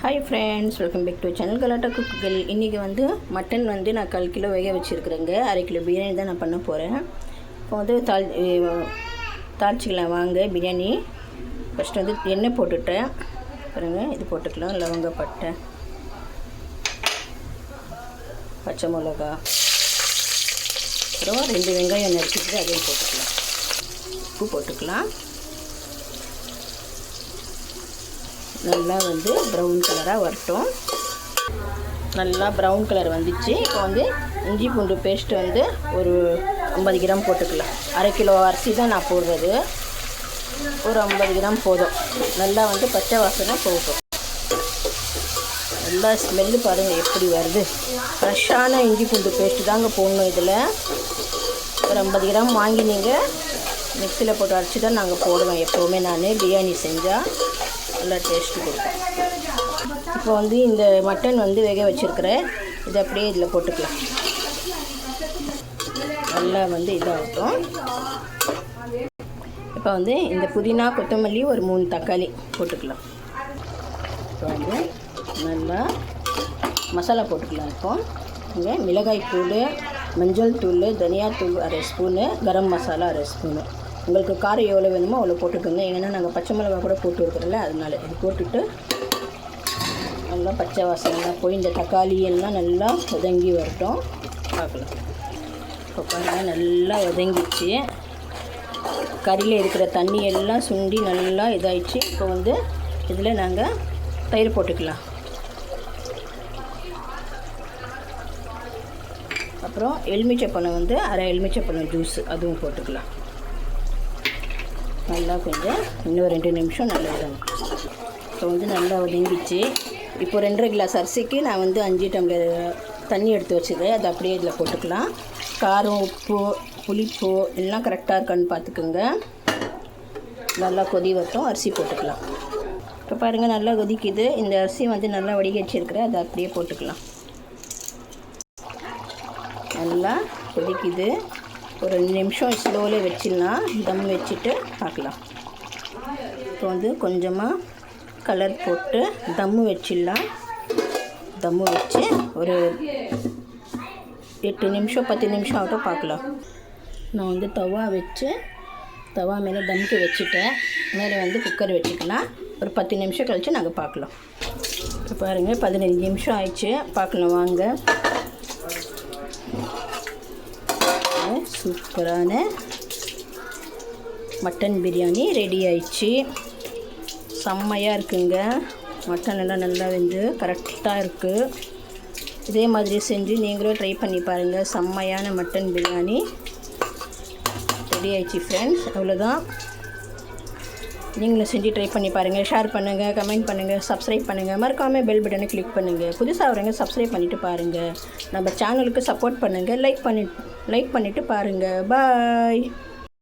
Hi friends, welcome back to channel Galatta குக்குகள். இன்றைக்கி வந்து மட்டன் வந்து நான் 1/4 கிலோ வேக வச்சுருக்குறேங்க. 1/2 கிலோ பிரியாணி தான் நான் பண்ண போகிறேன். இப்போ வந்து தாளிச்சிக்கலாம் வாங்க. பிரியாணி ஃபஸ்ட்டு வந்து எண்ணெய் போட்டுட்டேன் பாருங்க. இது போட்டுக்கலாம். லவங்க, பட்டை, பச்சை மிளகா, அப்புறம் 2 வெங்காயம் நறுக்கிட்டு அதையும் போட்டுக்கலாம். உப்பு போட்டுக்கலாம். நல்லா வந்து ப்ரௌன் கலராக வரட்டும். நல்லா ப்ரௌன் கலர் வந்துச்சு. இப்போ வந்து இஞ்சி பூண்டு பேஸ்ட்டு வந்து ஒரு 50 கிராம் போட்டுக்கலாம். 1/2 கிலோ அரிசி தான் நான் போடுறது. ஒரு 50 கிராம் போதும். நல்லா வந்து பச்சை வாசனை போகட்டும். நல்லா ஸ்மெல்லு பாருங்கள் எப்படி வருது. ஃப்ரெஷ்ஷான இஞ்சி பூண்டு பேஸ்ட்டு தாங்க போடணும். இதில் ஒரு 50 கிராம் வாங்கி நீங்கள் மிக்சியில் போட்டு அரைச்சி தான் நாங்கள் போடுவேன் எப்போவுமே. நான் பிரியாணி செஞ்சால் நல்லா டேஸ்ட்டு கொடுக்கும். இப்போ வந்து இந்த மட்டன் வந்து வேக வச்சுருக்கிறேன். இதை அப்படியே இதில் போட்டுக்கலாம். நல்லா வந்து இதாகட்டும். இப்போ வந்து இந்த புதினா, கொத்தமல்லி, ஒரு 3 தக்காளி போட்டுக்கலாம். இப்போ வந்து நல்லா மசாலா போட்டுக்கலாம். இப்போ இங்கே மிளகாய் தூள், மஞ்சள் தூள், தனியாத்தூள் 1/2 ஸ்பூனு, கரம் மசாலா 1/2 ஸ்பூனு. உங்களுக்கு காரம் எவ்வளோ வேணுமோ அவ்வளோ போட்டுக்கோங்க. ஏன்னா நாங்கள் பச்சை மிளகா கூட போட்டு இருக்கிறோம்ல, அதனால இது போட்டுட்டு நல்லா பச்சை வாசனைலாம் போய் இந்த தக்காளி எல்லாம் நல்லா வதங்கி வரட்டும். பார்க்கலாம். இப்போ பாருங்கள் நல்லா வதங்கிச்சு. கறியில் இருக்கிற தண்ணி எல்லாம் சுண்டி நல்லா இதாகிடுச்சு. இப்போ வந்து இதில் நாங்கள் தயிர் போட்டுக்கலாம். அப்புறம் எலுமிச்சைப்பழம் வந்து 1/2 எலுமிச்சைப்பழம் ஜூஸ் அதுவும் போட்டுக்கலாம். நல்லா கொஞ்சம் இன்னும் 2 நிமிஷம் நல்லா இதாகும். இப்போ வந்து நல்லா வதங்கிச்சு. இப்போ 2.5 கிளாஸ் அரிசிக்கு நான் வந்து 5 டம்ளர் தண்ணி எடுத்து வச்சுருக்கேன். அதை அப்படியே இதில் போட்டுக்கலாம். காரம், உப்பு, புளிப்பு எல்லாம் கரெக்டாக இருக்கான்னு பார்த்துக்குங்க. நல்லா கொதி வரட்டும். அரிசி போட்டுக்கலாம். இப்போ பாருங்கள் நல்லா கொதிக்குது. இந்த அரிசி வந்து நல்லா வடிகட்டிருக்கிறேன். அதை அப்படியே போட்டுக்கலாம். நல்லா கொதிக்குது. ஒரு 2 நிமிஷம் ஸ்லோவில் வச்சிடலாம். தம் வச்சுட்டு பார்க்கலாம். இப்போ வந்து கொஞ்சமாக கலர் போட்டு தம்மு வச்சிடலாம். தம்மு வச்சு ஒரு 8 நிமிஷம் 10 நிமிஷம் ஆகட்டும் பார்க்கலாம். நான் வந்து தவா மேலே தம்க்கு வச்சுட்டேன். மேலே வந்து குக்கர் வச்சுக்கலாம். ஒரு 10 நிமிஷம் கழித்து நாங்கள் பார்க்கலாம். இப்போ பாருங்கள் 15 நிமிஷம் ஆயிடுச்சு. பார்க்கலாம் வாங்க. சூப்பரான மட்டன் பிரியாணி ரெடி ஆயிடுச்சு. செம்மையாக இருக்குங்க. மட்டன் எல்லாம் நல்லா வந்து கரெக்டாக இருக்குது. இதே மாதிரி செஞ்சு நீங்களும் ட்ரை பண்ணி பாருங்கள். செம்மையான மட்டன் பிரியாணி ரெடி ஆயிடுச்சு ஃப்ரெண்ட்ஸ். அவ்வளோதான். நீங்களும் செஞ்சு ட்ரை பண்ணி பாருங்கள். ஷேர் பண்ணுங்கள், கமெண்ட் பண்ணுங்கள், சப்ஸ்கிரைப் பண்ணுங்கள். மறக்காமல் பெல் பட்டனை கிளிக் பண்ணுங்கள். புதுசாக வரவங்க சப்ஸ்கிரைப் பண்ணிவிட்டு பாருங்கள். நம்ம சேனலுக்கு சப்போர்ட் பண்ணுங்கள். லைக் பண்ணிவிட்டு பாருங்கள். பாய்.